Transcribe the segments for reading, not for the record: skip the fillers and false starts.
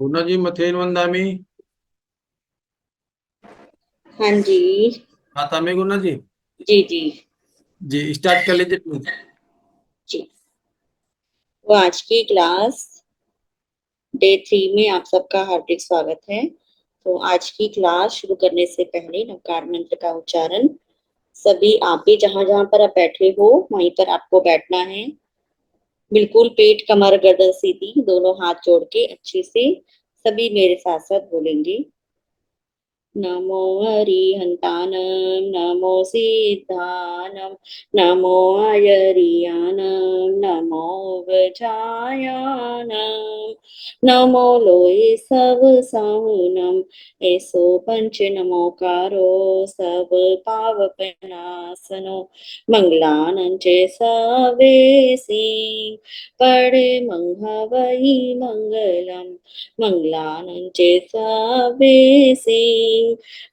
पूर्णा जी मथेन वंदामी। हाँ जी। हाँ तमे गुना जी। जी जी। जी स्टार्ट कर लीजिए प्लीज। जी। तो आज की क्लास डे 3 में आप सबका हार्दिक स्वागत है। तो आज की क्लास शुरू करने से पहले नवकार मंत्र का उच्चारण सभी आप भी जहां जहां पर आप बैठे हो वहीं पर आपको बैठना है। बिल्कुल पेट कमर गर्दन सीधी, दोनों हाथ जोड़ के अच्छे से सभी मेरे साथ साथ बोलेंगे। नमो हरिहंतानं नमो सिद्धानं नमो आयरियानं नमो गजायानं नमो लोय सब साहुनं ऐसो पंच नमोकारो सब पावपनासनो मंगलानं च सवेसी पड़े मंघवई मंगलम मंगलानं चेतावेसी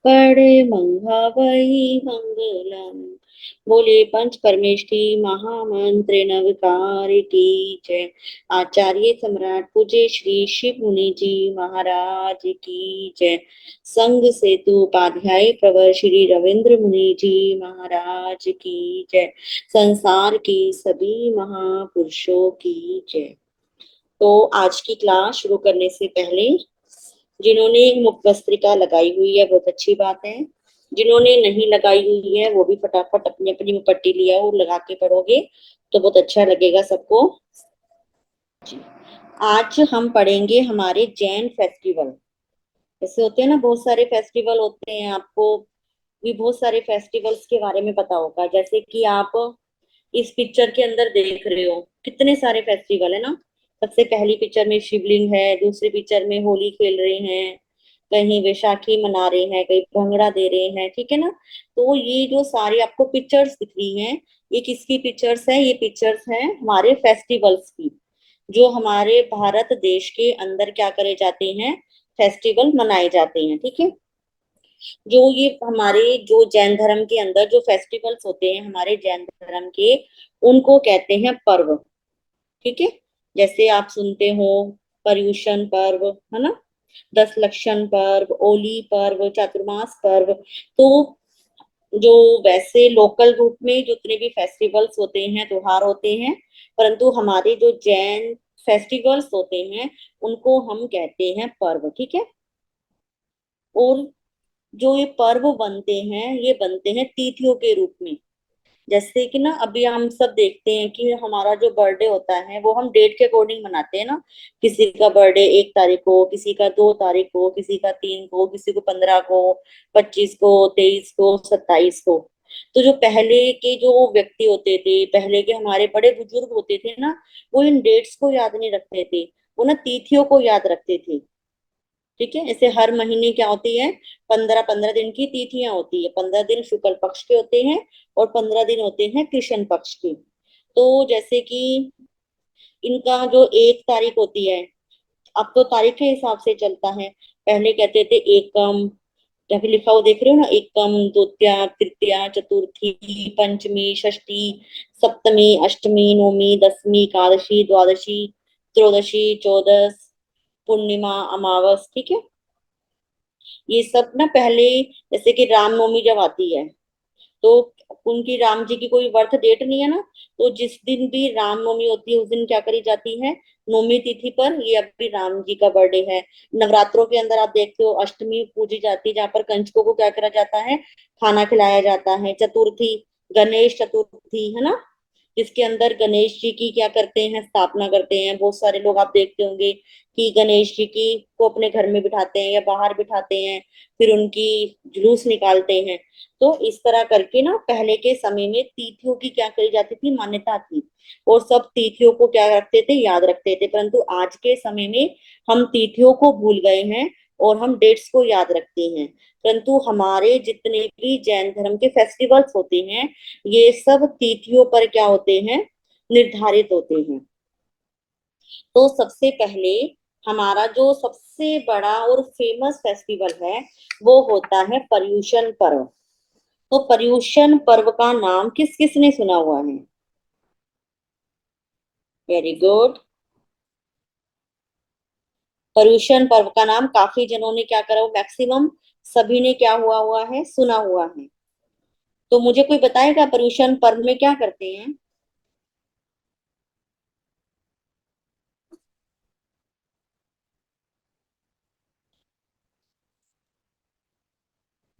पड़े मंघावई मंगलम। बोले पंच परमेष्ठी महामंत्र नवकार की जय। आचार्य सम्राट पूज्य श्री शिव मुनि जी महाराज की जय। संघ सेतु उपाध्याय प्रवर श्री रविंद्र मुनि जी महाराज की जय। संसार के सभी महापुरुषों की जय। तो आज की क्लास शुरू करने से पहले जिन्होंने मुख भस्त्रिका लगाई हुई है बहुत अच्छी बात है। जिन्होंने नहीं लगाई हुई है वो भी फटाफट अपनी अपनी मुपट्टी लिया और लगा के पढ़ोगे तो बहुत अच्छा लगेगा सबको। जी। आज हम पढ़ेंगे हमारे जैन फेस्टिवल। ऐसे होते हैं ना, बहुत सारे फेस्टिवल होते हैं, आपको भी बहुत सारे फेस्टिवल्स के बारे में पता होगा। जैसे कि आप इस पिक्चर के अंदर देख रहे हो कितने सारे फेस्टिवल है ना। सबसे पहली पिक्चर में शिवलिंग है, दूसरी पिक्चर में होली खेल रहे हैं, कहीं वैशाखी मना रहे हैं, कहीं भंगड़ा दे रहे हैं, ठीक है ना। तो ये जो सारी आपको पिक्चर्स दिख रही हैं, ये किसकी पिक्चर्स है? ये पिक्चर्स हैं हमारे फेस्टिवल्स की, जो हमारे भारत देश के अंदर क्या करे जाते हैं, फेस्टिवल मनाए जाते हैं, ठीक है। जो ये हमारे जो जैन धर्म के अंदर जो फेस्टिवल्स होते हैं हमारे जैन धर्म के, उनको कहते हैं पर्व, ठीक है। जैसे आप सुनते हो पर्युषण पर्व, है ना, 10 लक्षण पर्व, ओली पर्व, चातुर्मास पर्व। तो जो वैसे लोकल रूप में जितने भी फेस्टिवल्स होते हैं, त्योहार होते हैं, परंतु हमारे जो जैन फेस्टिवल्स होते हैं उनको हम कहते हैं पर्व, ठीक है। और जो ये पर्व बनते हैं ये बनते हैं तिथियों के रूप में। जैसे कि ना अभी हम सब देखते हैं कि हमारा जो बर्थडे होता है वो हम डेट के अकॉर्डिंग मनाते हैं ना। किसी का बर्थडे 1 तारीख को, किसी का 2 तारीख को, किसी का 3 को, किसी को 15 को, 25 को, 23 को, 27 को। तो जो पहले के जो व्यक्ति होते थे, पहले के हमारे बड़े बुजुर्ग होते थे ना, वो इन डेट्स को याद नहीं रखते थे, वो ना तिथियों को याद रखते थे, ठीक है। ऐसे हर महीने क्या होती है, 15-15 दिन की तिथियां होती है। 15 दिन शुक्ल पक्ष के होते हैं और 15 दिन होते हैं कृष्ण पक्ष के। तो जैसे कि इनका जो 1 तारीख होती है, अब तो तारीख के हिसाब से चलता है। पहले कहते थे एकम, या फिर लिखा हुआ देख रहे हो ना, एकम, द्वितीया, तृतीया, चतुर्थी, पंचमी, षष्ठी, सप्तमी, अष्टमी, नवमी, दसवीं, एकादशी, द्वादशी, त्रयोदशी, चौदस, पूर्णिमा, अमावस, ठीक है। ये सब ना पहले, जैसे कि रामनवमी जब आती है तो उनकी, राम जी की कोई बर्थ डेट नहीं है ना, तो जिस दिन भी रामनवमी होती है उस दिन क्या करी जाती है, नवमी तिथि पर ये अभी राम जी का बर्थडे है। नवरात्रों के अंदर आप देखते हो अष्टमी पूजी जाती है, जहाँ पर कंजकों को क्या करा जाता है, खाना खिलाया जाता है। चतुर्थी, गणेश चतुर्थी, है ना, जिसके अंदर गणेश जी की क्या करते हैं, स्थापना करते हैं। बहुत सारे लोग आप देखते होंगे कि गणेश जी की को अपने घर में बिठाते हैं या बाहर बिठाते हैं, फिर उनकी जुलूस निकालते हैं। तो इस तरह करके ना पहले के समय में तिथियों की क्या करी जाती थी, मान्यता थी, और सब तिथियों को क्या रखते थे, याद रखते थे। परंतु आज के समय में हम तिथियों को भूल गए हैं और हम डेट्स को याद रखते हैं। परंतु हमारे जितने भी जैन धर्म के फेस्टिवल्स होते हैं ये सब तिथियों पर क्या होते हैं, निर्धारित होते हैं। तो सबसे पहले हमारा जो सबसे बड़ा और फेमस फेस्टिवल है वो होता है पर्युषण पर्व। तो पर्युषण पर्व का नाम किस किस ने सुना हुआ है? Very good. पर्यूषण पर्व का नाम काफी जनों ने क्या करा, मैक्सिमम सभी ने क्या हुआ है, सुना हुआ है। तो मुझे कोई बताएगा पर्यूषण पर्व में क्या करते हैं?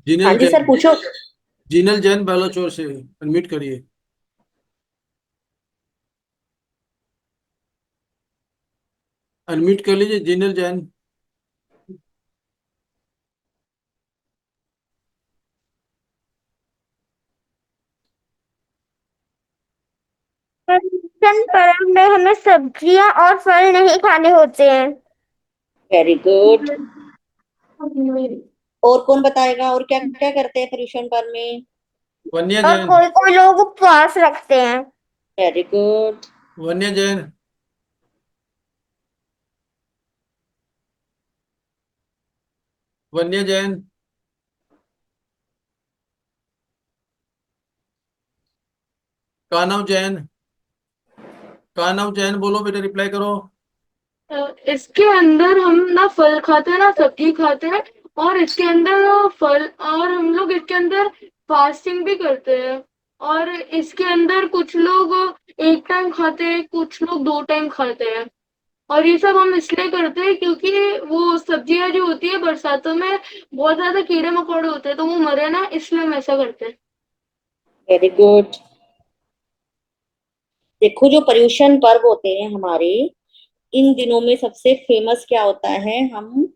हाँ जिनल जी सर जैन। पूछो। जिनल जैन बालाचोर से अनम्यूट करिए। अनम्यूट कर लीजिए जिनल जैन। पर्यूषण पर्व में हमें सब्जियां और फल नहीं खाने होते हैं। Very good. और कौन बताएगा, और क्या क्या करते हैं पर्यूषण पर्व में? वन्य और जैन। कोई कोई लोग उपवास रखते हैं। Very good. वन्य जैन। वन्य जैन। कानव जैन। कानव जैन बोलो बेटा, रिप्लाई करो। इसके अंदर हम ना फल खाते हैं ना सब्जी खाते हैं, और इसके अंदर फल, और हम लोग इसके अंदर फास्टिंग भी करते हैं। और इसके अंदर कुछ लोग एक टाइम खाते हैं, कुछ लोग 2 टाइम खाते हैं। और ये सब हम इसलिए करते हैं क्योंकि वो सब्जियां जो होती है बरसातों में बहुत ज्यादा कीड़े मकोड़े होते हैं, तो वो मरे ना, इसलिए हम ऐसा करते हैं। Very good. देखो जो पर्यूषण पर्व होते हैं हमारे, इन दिनों में सबसे फेमस क्या होता है, हम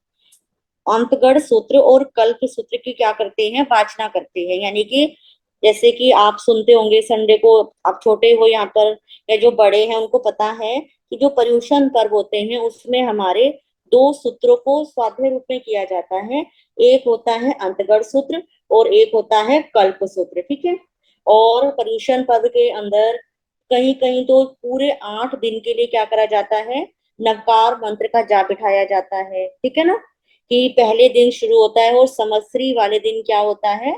अंतगढ़ सूत्र और कल्प सूत्र की क्या करते हैं, वाचना करते हैं। यानी कि जैसे कि आप सुनते होंगे संडे को, आप छोटे हो यहाँ पर या जो बड़े हैं उनको पता है कि जो पर्यूषण पर्व होते हैं उसमें हमारे दो सूत्रों को स्वाध्याय रूप में किया जाता है। एक होता है अंतगढ़ सूत्र और एक होता है कल्प सूत्र, ठीक है। और पर्यूषण पर्व के अंदर कहीं कहीं तो पूरे 8 दिन के लिए क्या करा जाता है, नवकार मंत्र का जाप बिठाया जाता है, ठीक है ना। कि पहले दिन शुरू होता है और संवत्सरी वाले दिन क्या होता है,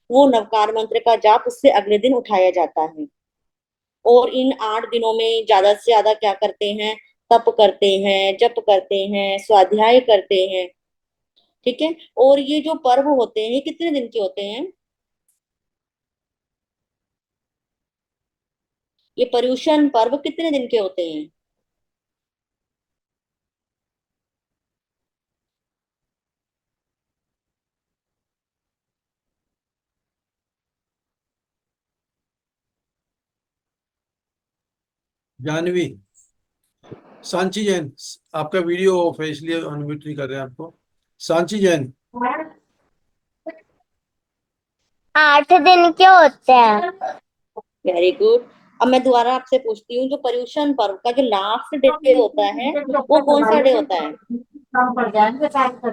वो नवकार मंत्र का जाप उससे अगले दिन उठाया जाता है। और इन 8 दिनों में ज्यादा से ज्यादा क्या करते हैं, तप करते हैं, जप करते हैं, स्वाध्याय करते हैं, ठीक है। और ये जो पर्व होते हैं कितने दिन के होते हैं, ये पर्यूषण पर्व कितने दिन के होते हैं? जानवी। सांची जैन। आपका वीडियो ऑफ है इसलिए अनम्यूट नहीं कर रहे हैं आपको। सांची जैन। 8 दिन के होते हैं। Very good. अब मैं दोबारा आपसे पूछती हूँ, जो पर्यूषण पर्व का जो लास्ट डे होता है वो कौन सा डे होता है? काम पड़ जाएंगे साथ पर।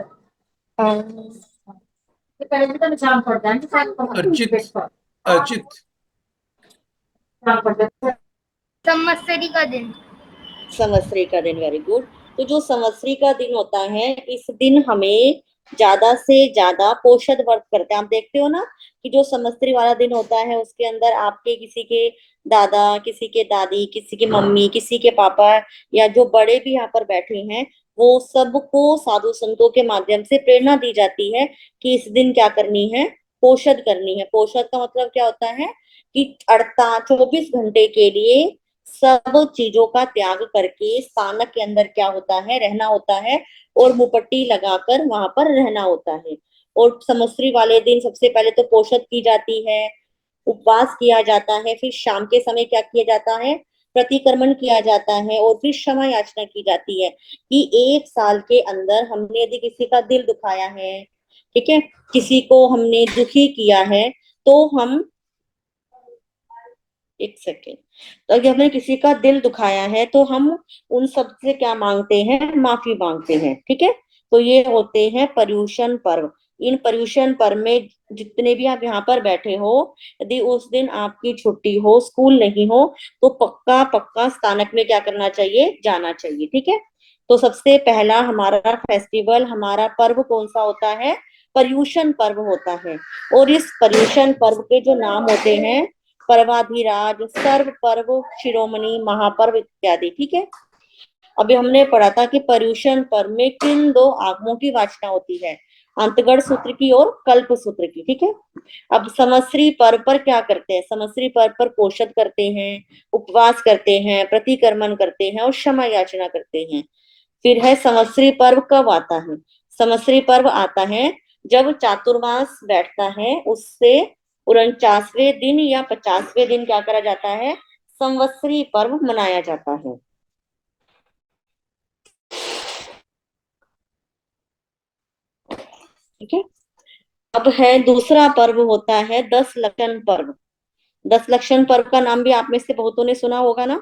ये पहले तो निशान पड़ जाएंगे साथ अर्चित। पर। अर्चित। काम पड़ जाएंगे। संवत्सरी का दिन। संवत्सरी का दिन, वेरी गुड। तो जो संवत्सरी का दिन होता है इस दिन हमें ज्यादा से ज्यादा पोषद व्रत करते हैं। आप देखते हो ना कि जो संवत्सरी वाला दिन होता है उसके अंदर आपके किसी के दादा, किसी के दादी, किसी की मम्मी, किसी के पापा या जो बड़े भी यहाँ पर बैठे हैं, वो सबको साधु संतों के माध्यम से प्रेरणा दी जाती है कि इस दिन क्या करनी है, पोषद करनी है। पोषद का मतलब क्या होता है कि 24 घंटे के लिए सब चीजों का त्याग करके स्थानक के अंदर क्या होता है, रहना होता है और मुपट्टी लगाकर वहां पर रहना होता है। और संवत्सरी वाले दिन सबसे पहले तो पोषद की जाती है, उपवास किया जाता है, फिर शाम के समय क्या किया जाता है, प्रतिक्रमण किया जाता है और फिर क्षमा याचना की जाती है कि 1 साल के अंदर हमने यदि किसी का दिल दुखाया है, ठीक है, किसी को हमने दुखी किया है, तो हम, एक सेकेंड, तो अगर हमने किसी का दिल दुखाया है तो हम उन सब से क्या मांगते हैं, माफी मांगते हैं, ठीक है। तो ये होते हैं पर्यूषण पर्व। इन पर्यूषण पर्व में जितने भी आप यहाँ पर बैठे हो, यदि उस दिन आपकी छुट्टी हो, स्कूल नहीं हो, तो पक्का पक्का स्थानक में क्या करना चाहिए, जाना चाहिए, ठीक है। तो सबसे पहला हमारा फेस्टिवल, हमारा पर्व कौन सा होता है, पर्यूषण पर्व होता है। और इस पर्यूषण पर्व के जो नाम होते हैं, पर्वाधिराज, सर्व पर्व, शिरोमणि, महापर्व इत्यादि, ठीक है। अभी हमने पढ़ा था कि पर्युषण पर्व में किन दो आगमों की वाचना होती है, अंतगढ़ सूत्र की और कल्प सूत्र की। ठीक है, अब समश्री पर्व पर क्या करते हैं? समश्री पर्व पर पोषद करते हैं, उपवास करते हैं, प्रतिक्रमण करते हैं और क्षमा याचना करते हैं। फिर है समश्री पर्व कब आता है? समश्री पर्व आता है जब चातुर्मास बैठता है, उससे 49वें दिन या 50वें दिन क्या करा जाता है? संवत्सरी पर्व मनाया जाता है। ठीक है, अब है दूसरा पर्व होता है दस लक्षण पर्व। दस लक्षण पर्व का नाम भी आप में से बहुतों ने सुना होगा ना।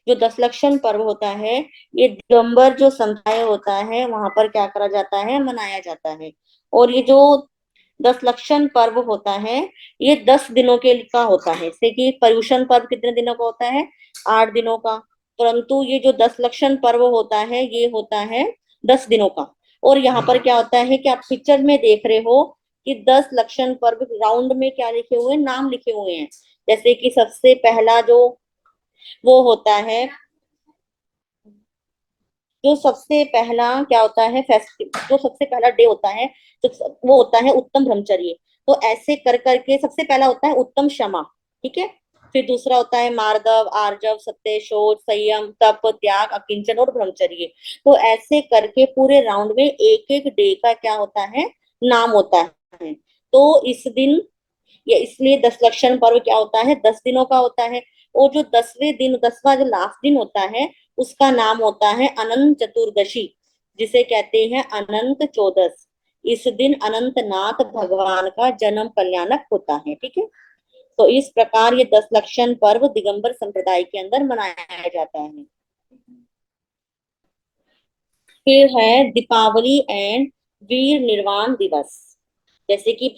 जो दस लक्षण पर्व होता है, ये दिगंबर जो संप्रदाय होता है वहां पर क्या करा जाता है? मनाया जाता है। और ये जो दस लक्षण पर्व होता है, ये 10 दिनों के का होता है। जैसे कि पर्युषण पर्व कितने दिनों का होता है? 8 दिनों का। परंतु ये जो दस लक्षण पर्व होता है, ये होता है 10 दिनों का। और यहाँ पर क्या होता है कि आप पिक्चर में देख रहे हो कि 10 लक्षण पर्व राउंड में क्या लिखे हुए हैं? नाम लिखे हुए हैं। जैसे कि सबसे पहला जो वो होता है, जो सबसे पहला क्या होता है फेस्टिवल, जो सबसे पहला डे होता है, जो वो होता है उत्तम ब्रह्मचर्य। तो ऐसे कर करके सबसे पहला होता है उत्तम क्षमा। ठीक है, फिर दूसरा होता है मार्दव, आर्जव, सत्य, शोच, संयम, तप, त्याग, अकिंचन और ब्रह्मचर्य। तो ऐसे करके पूरे राउंड में एक एक डे का क्या होता है? नाम होता है। तो इस दिन या इसलिए दस लक्षण पर्व क्या होता है? 10 दिनों का होता है। और जो 10वें दिन, 10वां जो लास्ट दिन होता है, उसका नाम होता है अनंत चतुर्दशी, जिसे कहते हैं अनंत चौदस। इस दिन अनंतनाथ भगवान का जन्म कल्याणक होता है। ठीक है, तो इस प्रकार ये 10 लक्षण पर्व दिगंबर संप्रदाय के अंदर मनाया जाता है। फिर है दीपावली एंड वीर निर्वाण दिवस। जैसे कि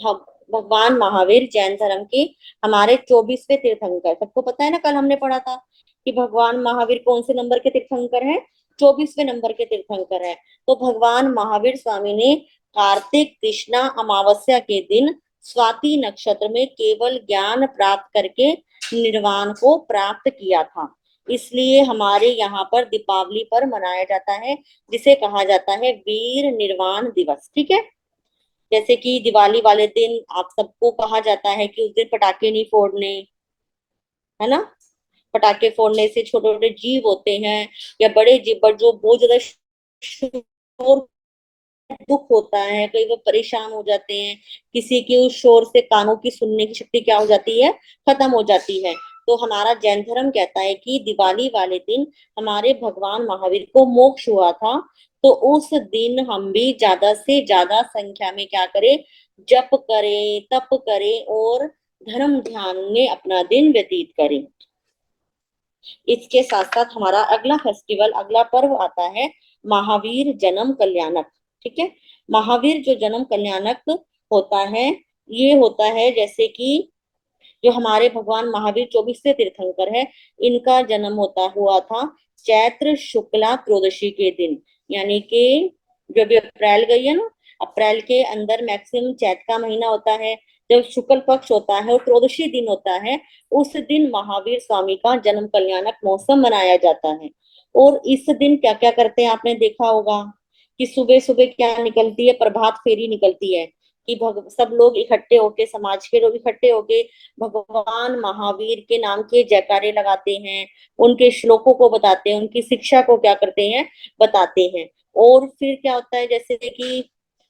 भगवान महावीर जैन धर्म के हमारे 24वें तीर्थंकर। सबको पता है ना, कल हमने पढ़ा था कि भगवान महावीर कौन से नंबर के तीर्थंकर हैं? 24वें नंबर के तीर्थंकर है। तो भगवान महावीर स्वामी ने कार्तिक कृष्णा अमावस्या के दिन स्वाति नक्षत्र में केवल ज्ञान प्राप्त करके निर्वाण को प्राप्त किया था। इसलिए हमारे यहाँ पर दीपावली पर मनाया जाता है, जिसे कहा जाता है वीर निर्वाण दिवस। ठीक है, जैसे कि दिवाली वाले दिन आप सबको कहा जाता है कि उस दिन पटाखे नहीं फोड़ने, है ना। पटाखे फोड़ने से छोटे छोटे जीव होते हैं या बड़े जीव पर जो बहुत ज्यादा शोर, दुख होता है, कई वो परेशान हो जाते हैं, किसी के उस शोर से कानों की सुनने की शक्ति क्या हो जाती है? खत्म हो जाती है। तो हमारा जैन धर्म कहता है कि दिवाली वाले दिन हमारे भगवान महावीर को मोक्ष हुआ था। तो उस दिन हम भी ज्यादा से ज्यादा संख्या में क्या करें? जप करें, तप करें और धर्म ध्यान में अपना दिन व्यतीत करें। इसके साथ साथ हमारा अगला फेस्टिवल, अगला पर्व आता है महावीर जन्म कल्याणक। ठीक है, महावीर जो जन्म कल्याणक होता है, ये होता है जैसे कि जो हमारे भगवान महावीर 24वें तीर्थंकर है, इनका जन्म हुआ था चैत्र शुक्ला त्रयोदशी के दिन। यानी कि जो भी अप्रैल गई है ना, अप्रैल के अंदर मैक्सिमम चैत्र का महीना होता है, जब शुक्ल पक्ष होता है और त्रयोदशी दिन होता है, उस दिन महावीर स्वामी का जन्म कल्याणक महोत्सव मनाया जाता है। और इस दिन क्या क्या करते हैं? आपने देखा होगा कि सुबह सुबह क्या निकलती है? प्रभात फेरी निकलती है कि सब लोग इकट्ठे होके, समाज के लोग इकट्ठे होके भगवान महावीर के नाम के जयकारे लगाते हैं, उनके श्लोकों को बताते हैं, उनकी शिक्षा को क्या करते हैं? बताते हैं। और फिर क्या होता है, जैसे कि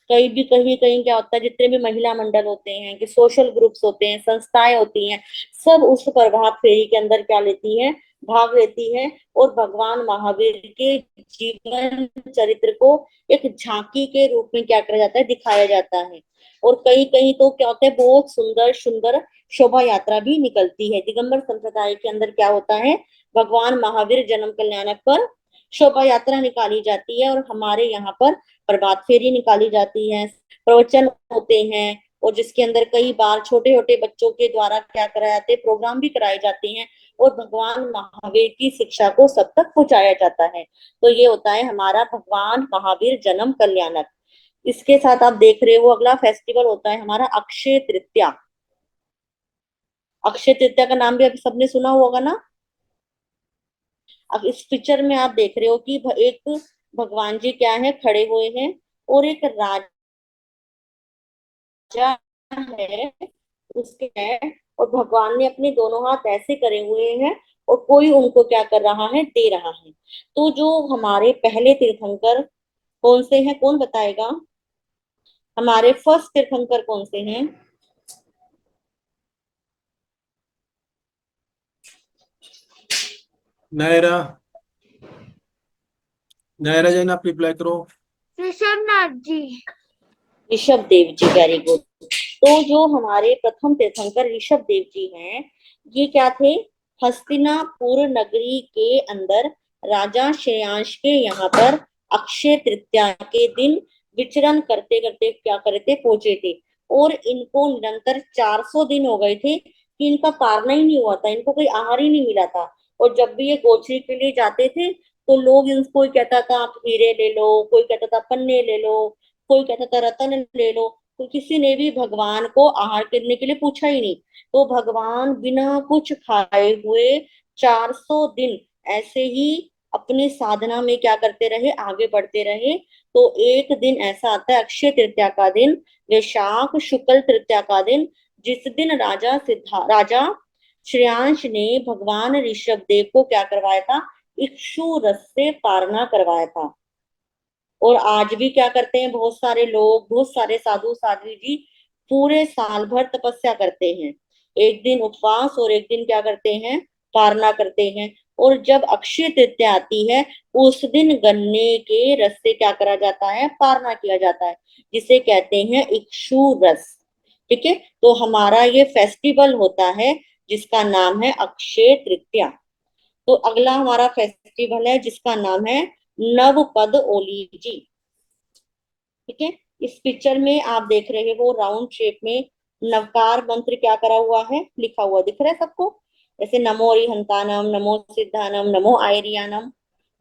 कहीं भी कहीं कहीं क्या होता है, जितने भी महिला मंडल होते हैं, कि सोशल ग्रुप्स होते हैं, संस्थाएं होती हैं, सब उस प्रभात फेरी के अंदर क्या लेती हैं? भाग लेती हैं। और भगवान महावीर के जीवन चरित्र को एक झांकी के रूप में क्या करा जाता है? दिखाया जाता है। और कहीं कहीं तो क्या होता है, बहुत सुंदर सुंदर शोभा यात्रा भी निकलती है। दिगंबर संप्रदाय के अंदर क्या होता है? भगवान महावीर जन्म कल्याणक पर शोभा यात्रा निकाली जाती है और हमारे यहाँ पर प्रभात फेरी निकाली जाती है, प्रवचन होते हैं, और जिसके अंदर कई बार छोटे छोटे बच्चों के द्वारा क्या कराए जाते हैं? प्रोग्राम भी कराए जाते हैं और भगवान महावीर की शिक्षा को सब तक पहुंचाया जाता है। तो ये होता है हमारा भगवान महावीर जन्म कल्याणक। इसके साथ आप देख रहे हो अगला फेस्टिवल होता है हमारा अक्षय तृतीया। अक्षय तृतीया का नाम भी अभी सबने सुना होगा ना। अब इस पिक्चर में आप देख रहे हो कि एक भगवान जी क्या है, खड़े हुए हैं, और एक राजा है उसके है, और भगवान ने अपने दोनों हाथ ऐसे करे हुए हैं, और कोई उनको क्या कर रहा है, दे रहा है। तो जो हमारे पहले तीर्थंकर कौन से हैं, कौन बताएगा? हमारे फर्स्ट तीर्थंकर कौन से हैं? नायरा, नायरा जैन आप रिप्लाई करो। ऋषभनाथ जी। Rishabh Dev ji, very good. तो जो हमारे प्रथम तीर्थंकर ऋषभ देव जी हैं, ये क्या थे? हस्तिनापुर नगरी के अंदर राजा श्रेयांश के यहाँ पर अक्षय तृतीया के दिन विचरण करते करते क्या करते पहुंचे थे, और इनको निरंतर 400 दिन हो गए थे कि इनका पारना ही नहीं हुआ था, इनको कोई आहार ही नहीं मिला था। और जब भी ये गोचरी के लिए जाते थे तो लोग इनको, कोई कहता था आप हीरे ले लो, कोई कहता था पन्ने ले लो, कोई कहता था रतन ले लो, तो किसी ने भी भगवान को आहार करने के लिए पूछा ही नहीं। तो भगवान बिना कुछ खाए हुए 400 दिन ऐसे ही अपनी साधना में क्या करते रहे, आगे बढ़ते रहे। तो एक दिन ऐसा आता है अक्षय तृतीया का दिन, वैशाख शुक्ल तृतीया का दिन, जिस दिन राजा श्रेयांश ने भगवान ऋषभ देव को क्या करवाया था, इक्षु रस से पारना करवाया था। और आज भी क्या करते हैं बहुत सारे लोग, बहुत सारे साधु साध्वी जी पूरे साल भर तपस्या करते हैं, एक दिन उपवास और एक दिन क्या करते हैं, पारना करते हैं। और जब अक्षय तृतीया आती है उस दिन गन्ने के रस से क्या करा जाता है, पारना किया जाता है, जिसे कहते हैं इक्षु रस। ठीक है, तो हमारा ये फेस्टिवल होता है जिसका नाम है अक्षय तृतीया। तो अगला हमारा फेस्टिवल है जिसका नाम है नवपद ओली जी। ठीक है, इस पिक्चर में आप देख रहे हो राउंड शेप में नवकार मंत्र क्या करा हुआ है, लिखा हुआ दिख रहा है सबको? जैसे नमो अरिहंतानम, नमो सिद्धानम, नमो आयरियानम,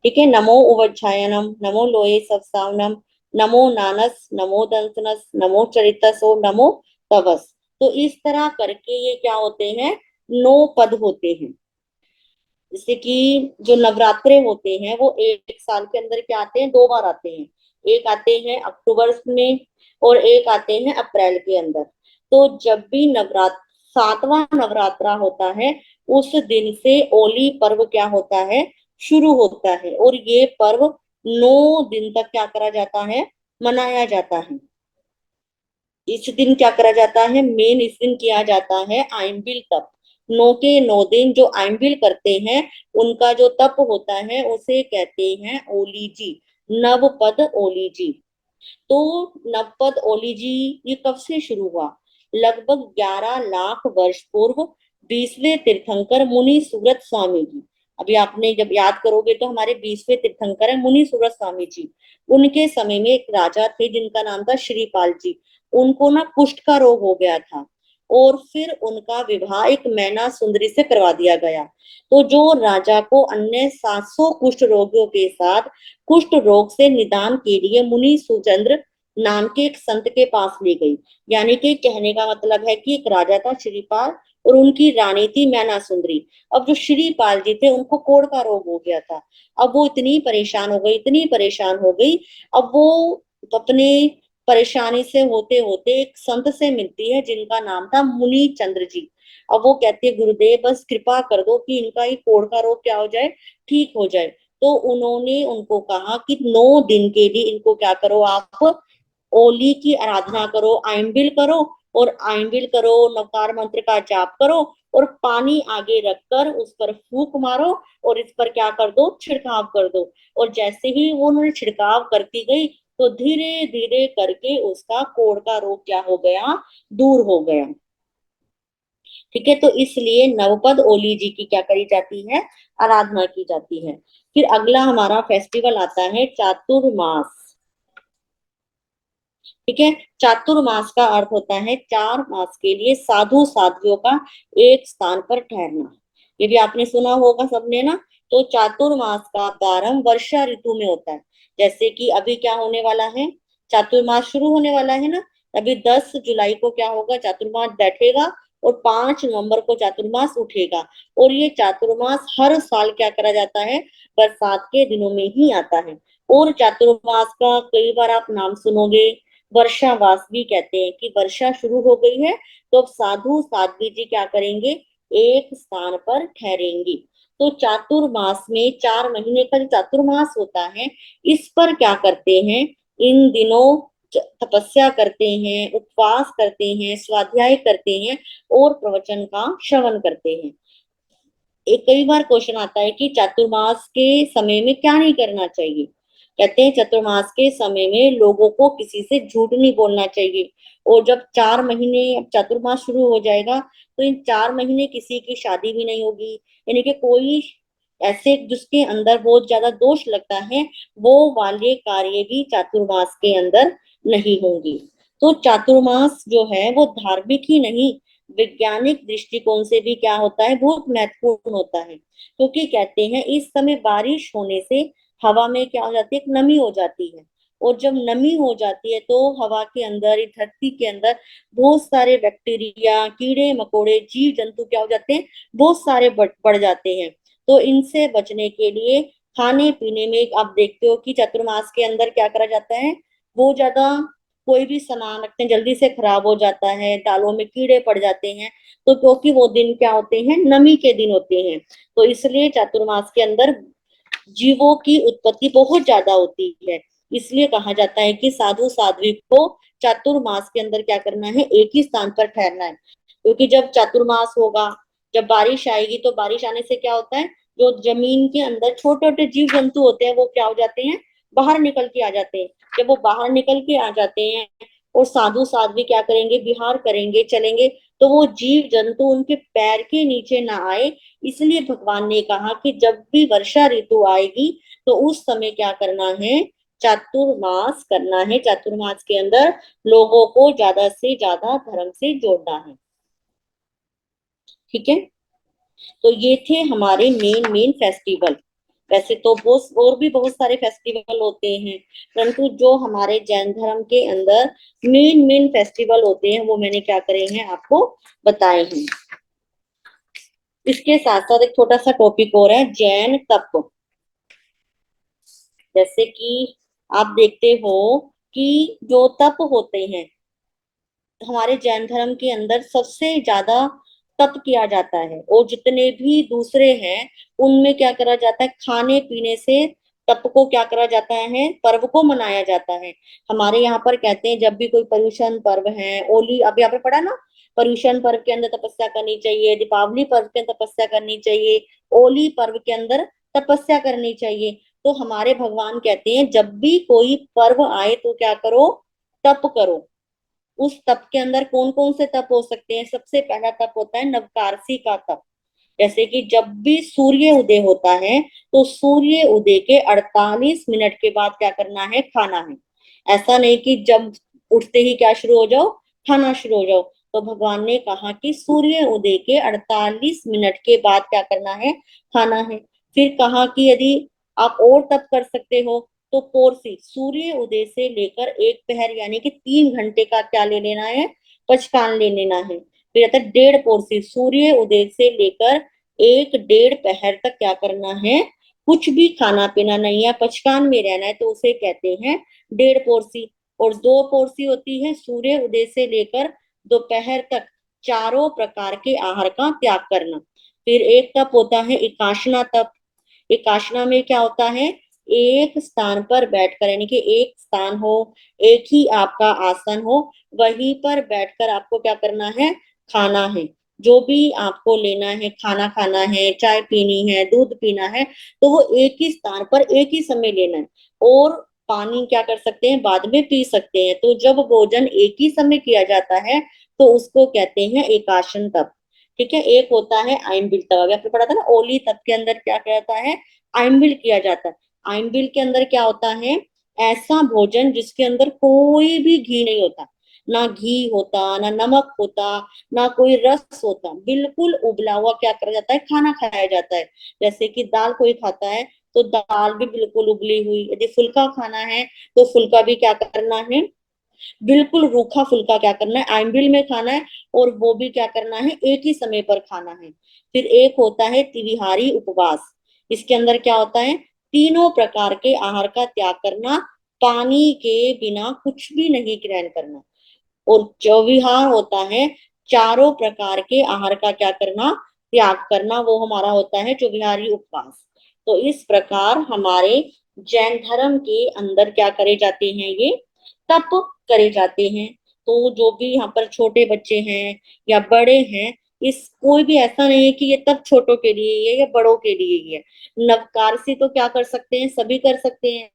ठीक है, नमो उवज्झायनम, नमो लोये सवसावनम, नमो नानस, नमो दंसनस, नमो चरितसो, नमो तवस। तो इस तरह करके ये क्या होते हैं, 9 पद होते हैं। जैसे कि जो नवरात्रे होते हैं वो एक साल के अंदर क्या आते हैं, 2 बार आते हैं, एक आते हैं अक्टूबर में और एक आते हैं अप्रैल के अंदर। तो जब भी नवरात्र 7वां नवरात्रा होता है उस दिन से ओली पर्व क्या होता है, शुरू होता है, और ये पर्व 9 दिन तक क्या करा जाता है, मनाया जाता है। इस दिन क्या करा जाता है, मेन इस दिन किया जाता है आइंबिल तप। 9 के 9 दिन जो आइंबिल करते हैं उनका जो तप होता है उसे कहते हैं ओली जी, नवपद ओली जी। तो नवपद ओली जी ये कब से शुरू हुआ? लगभग 11 लाख वर्ष पूर्व 20वें तीर्थंकर मुनि सूरत स्वामी जी, अभी आपने जब याद करोगे तो हमारे 20वें तीर्थंकर है मुनि सूरत स्वामी जी, उनके समय में एक राजा थे जिनका नाम था श्रीपाल जी। उनको ना कुष्ठ का रोग हो गया था, और फिर उनका विवाह एक मैना सुंदरी से करवा दिया गया। तो जो राजा को अन्य 700 कुष्ठ रोगियों के साथ कुष्ठ रोग से निदान के लिए मुनि सुचंद्र नाम के एक संत के पास ले गई। यानी कि कहने का मतलब है कि एक राजा था श्रीपाल और उनकी रानी थी मैना सुंदरी। अब जो श्रीपाल जी थे उनको कोढ़ का रोग हो गया था। अब वो इतनी परेशान हो गई, इतनी परेशान हो गई, अब वो अपने परेशानी से होते होते एक संत से मिलती है जिनका नाम था मुनि चंद्र जी। अब वो कहती है गुरुदेव बस कृपा कर दो कि इनका ये कोढ़ का रोग क्या हो जाए, ठीक हो जाए। तो उन्होंने उनको कहा कि 9 दिन के लिए इनको क्या करो, आप ओली की आराधना करो, आइंबिल करो, और आइंबिल करो, नवकार मंत्र का जाप करो, और पानी आगे रखकर उस पर फूंक मारो, और इस पर क्या कर दो, छिड़काव कर दो। और जैसे ही वो उन्होंने छिड़काव करती गई तो धीरे धीरे करके उसका कोढ़ का रोग क्या हो गया, दूर हो गया। ठीक है, तो इसलिए नवपद ओली जी की क्या करी जाती है, आराधना की जाती है। फिर अगला हमारा फेस्टिवल आता है चातुर्मास। ठीक है, चातुर्मास का अर्थ होता है 4 मास के लिए साधु साध्वियों का एक स्थान पर ठहरना। ये भी आपने सुना होगा सबने ना। तो चातुर्मास का प्रारंभ वर्षा ऋतु में होता है। जैसे कि अभी क्या होने वाला है, चातुर्मास शुरू होने वाला है ना, अभी 10 जुलाई को क्या होगा, चातुर्मास बैठेगा और 5 नवंबर को चातुर्मास उठेगा। और ये चातुर्मास हर साल क्या करा जाता है, बरसात के दिनों में ही आता है। और चातुर्मास का कई बार आप नाम सुनोगे, वर्षावास भी कहते हैं, कि वर्षा शुरू हो गई है तो अब साधु साध्वी जी क्या करेंगे, एक स्थान पर ठहरेंगे। तो चातुर्मास में 4 महीने का जो चातुर्मास होता है, इस पर क्या करते हैं, इन दिनों तपस्या करते हैं, उपवास करते हैं, स्वाध्याय करते हैं और प्रवचन का श्रवण करते हैं। एक कई बार क्वेश्चन आता है कि चातुर्मास के समय में क्या नहीं करना चाहिए। कहते हैं चतुर्मास के समय में लोगों को किसी से झूठ नहीं बोलना चाहिए। और जब 4 महीने चातुर्मास शुरू हो जाएगा तो इन 4 महीने किसी की शादी भी नहीं होगी, यानी कि कोई ऐसे जिसके अंदर बहुत ज्यादा दोष लगता है वो वाले कार्य भी चातुर्मास के अंदर नहीं होंगे। तो चातुर्मास जो है वो धार्मिक ही नहीं, वैज्ञानिक दृष्टिकोण से भी क्या होता है, बहुत महत्वपूर्ण होता है। क्योंकि कहते हैं इस समय बारिश होने से हवा में क्या हो जाती है, एक नमी हो जाती है। और जब नमी हो जाती है तो हवा के अंदर, धरती के अंदर बहुत सारे बैक्टीरिया, कीड़े मकोड़े, जीव जंतु क्या हो जाते हैं, बहुत सारे बढ़ जाते हैं। तो इनसे बचने के लिए खाने पीने में आप देखते हो कि चातुर्मास के अंदर क्या करा जाता है, बहुत ज्यादा कोई भी सामान रखते हैं जल्दी से खराब हो जाता है, दालों में कीड़े पड़ जाते हैं। तो क्योंकि वो दिन क्या होते हैं, नमी के दिन होते हैं, तो इसलिए चातुर्मास के अंदर जीवों की उत्पत्ति बहुत ज्यादा होती है। इसलिए कहा जाता है कि साधु साध्वी को चातुर्मास के अंदर क्या करना है, एक ही स्थान पर ठहरना है। क्योंकि जब चातुर्मास होगा, जब बारिश आएगी, तो बारिश आने से क्या होता है, जो जमीन के अंदर छोटे छोटे जीव जंतु होते हैं वो क्या हो जाते हैं, बाहर निकल के आ जाते हैं। जब वो बाहर निकल के आ जाते हैं और साधु साध्वी क्या करेंगे, विहार करेंगे, चलेंगे, तो वो जीव जंतु उनके पैर के नीचे ना आए। इसलिए भगवान ने कहा कि जब भी वर्षा ऋतु आएगी तो उस समय क्या करना है, चातुर्मास करना है। चातुर्मास के अंदर लोगों को ज्यादा से ज्यादा धर्म से जोड़ना है। ठीक है, तो ये थे हमारे मेन मेन फेस्टिवल। वैसे तो बहुत और भी बहुत सारे फेस्टिवल होते हैं, परंतु जो हमारे जैन धर्म के अंदर मेन मेन फेस्टिवल होते हैं वो मैंने क्या करे हैं, आपको बताए हैं। इसके साथ साथ एक छोटा सा टॉपिक और है, जैन तप। जैसे कि आप देखते हो कि जो तप होते हैं हमारे जैन धर्म के अंदर, सबसे ज्यादा तप किया जाता है। और जितने भी दूसरे हैं उनमें क्या करा जाता है, खाने पीने से तप को क्या करा जाता है, पर्व को मनाया जाता है। हमारे यहाँ पर कहते हैं जब भी कोई पर्युषण पर्व है, होली, अभी यहाँ पे पढ़ा ना, पर्युषण पर्व के अंदर तपस्या करनी चाहिए, दीपावली पर्व के अंदर तपस्या करनी चाहिए, होली पर्व के अंदर तपस्या करनी चाहिए। तो हमारे भगवान कहते हैं जब भी कोई पर्व आए तो क्या करो, तप करो। उस तप के अंदर कौन कौन से तप हो सकते हैं, सबसे पहला तप होता है नवकारसी का तप। जैसे कि जब भी सूर्य उदय होता है तो सूर्य उदय के 48 मिनट के बाद क्या करना है, खाना है। ऐसा नहीं कि जब उठते ही क्या शुरू हो जाओ, खाना शुरू हो जाओ। तो भगवान ने कहा कि सूर्य उदय के 48 मिनट के बाद क्या करना है, खाना है। फिर कहा कि यदि आप और तप कर सकते हो तो पोरसी, सूर्य उदय से लेकर एक पहर यानी कि 3 घंटे का क्या ले लेना है, पचकान ले लेना है। फिर आता है 1.5 पोरसी, सूर्य उदय से लेकर 1 डेढ़ पहर तक क्या करना है, कुछ भी खाना पीना नहीं है, पचकान में रहना है, तो उसे कहते हैं 1.5 पोरसी। और 2 पोरसी होती है सूर्य उदय से लेकर दोपहर तक चारों प्रकार के आहार का त्याग करना। फिर एक तप होता है एकाशना तप। एकाशना में क्या होता है, एक स्थान पर बैठकर, यानी कि एक स्थान हो, एक ही आपका आसन हो, वहीं पर बैठकर आपको क्या करना है, खाना है। जो भी आपको लेना है, खाना खाना है, चाय पीनी है, दूध पीना है, तो वो एक ही स्थान पर एक ही समय लेना है। और पानी क्या कर सकते हैं, बाद में पी सकते हैं। तो जब भोजन एक ही समय किया जाता है तो उसको कहते हैं एकाशन तप। ठीक है, एक होता है आइम्बिल तप, अभी आपने पढ़ा था ना, ओली तप के अंदर क्या कहता है, आइम्बिल किया जाता है। आइम्बिल के अंदर क्या होता है, ऐसा भोजन जिसके अंदर कोई भी घी नहीं होता, ना घी होता, ना नमक होता, ना कोई रस होता, बिल्कुल उबला हुआ क्या करा जाता है, खाना खाया जाता है। जैसे कि दाल कोई खाता है तो दाल भी बिल्कुल उबली हुई, यदि फुल्का खाना है तो फुल्का भी क्या करना है, बिल्कुल रूखा फुल्का क्या करना है, आइंबिल में खाना है, और वो भी क्या करना है, एक ही समय पर खाना है। फिर एक होता है त्रिविहारी उपवास। इसके अंदर क्या होता है, तीनों प्रकार के आहार का त्याग करना, पानी के बिना कुछ भी नहीं ग्रहण करना। और चौविहार होता है चारों प्रकार के आहार का क्या करना, त्याग करना, वो हमारा होता है चौविहारी उपवास। तो इस प्रकार हमारे जैन धर्म के अंदर क्या करे जाते हैं, ये तप करे जाते हैं। तो जो भी यहाँ पर छोटे बच्चे हैं या बड़े हैं, इस कोई भी ऐसा नहीं है कि ये तप छोटों के लिए ही है या बड़ों के लिए ही है। नवकारसी तो क्या कर सकते हैं, सभी कर सकते हैं,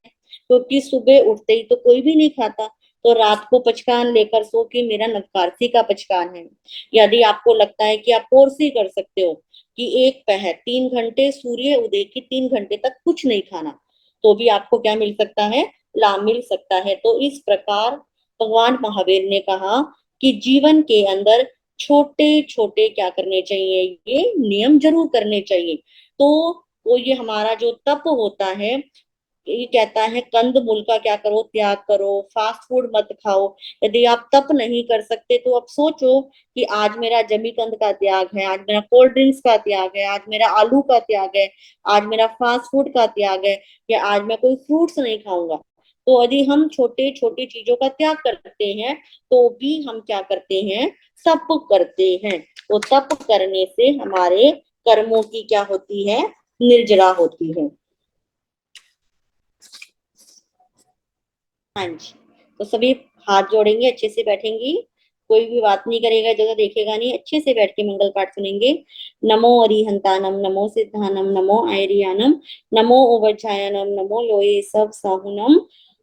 क्योंकि सुबह उठते ही तो कोई भी नहीं खाता, तो रात को पचकान लेकर सो कि मेरा नवकारसी का पचकान है। यदि आपको लगता है कि आप कोर्सी कर सकते हो कि एक पहर 3 घंटे सूर्य उदय की 3 घंटे तक कुछ नहीं खाना, तो भी आपको क्या मिल सकता है, लाभ मिल सकता है। तो इस प्रकार भगवान महावीर ने कहा कि जीवन के अंदर छोटे छोटे क्या करने चाहिए, ये नियम जरूर करने चाहिए। तो ये हमारा जो तप होता है, ये कहता है कंद मूल का क्या करो, त्याग करो, फास्ट फूड मत खाओ। यदि आप तप नहीं कर सकते तो आप सोचो कि आज मेरा जमीकंद का त्याग है, आज मेरा कोल्ड ड्रिंक्स का त्याग है, आज मेरा आलू का त्याग है, आज मेरा फास्ट फूड का त्याग है, या आज मैं कोई फ्रूट्स नहीं खाऊंगा। तो यदि हम छोटे छोटे चीजों का त्याग करते हैं, तो भी हम क्या करते हैं, तप करते हैं। तो तप करने से हमारे कर्मों की क्या होती है, निर्जरा होती है। हाँ जी, तो सभी हाथ जोड़ेंगे, अच्छे से बैठेंगी, कोई भी बात नहीं करेगा, जगह देखेगा नहीं, अच्छे से बैठ के मंगल पाठ सुनेंगे। नमो अरिहंतानम, नमो सिद्धानम, नमो आयरियानम, नमो उवज्जायनम, नमो लोये सब साहुनम।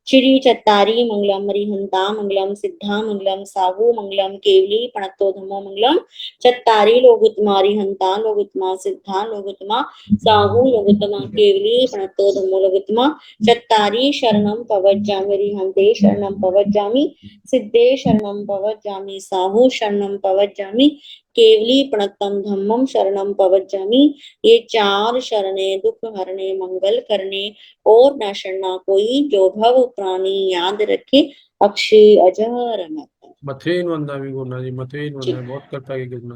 श्री चत्तारी मंगलम अरिहंता मंगलम सिद्धा मंगलम साहु मंगलम केवली प्रणतो धमो मंगलम। चत्तारी लोगुत्तमा अरिहंता लोगुत्तमा सिद्धा लोगुत्तमा साहु लोगुत्तमा केवली प्रणतो धमो लोगुत्तमा। चत्तारी शरणं पवज्जामि अरिहन्ते शरणं पवज्जामि, सिद्धे शरणं पवज्जामि, साहु शरणं पवज्जामि, केवली प्रणतम धम्मम शरणं पवज्जामि। ये 4 शरणे दुख हरने मंगल करने, और न शरणा कोई, जो भव प्राणी याद रखे, अक्षय अजर अमर। मथेन वंदा भी बोलना जी, मथेन जी। वंदा बहुत करता है कितना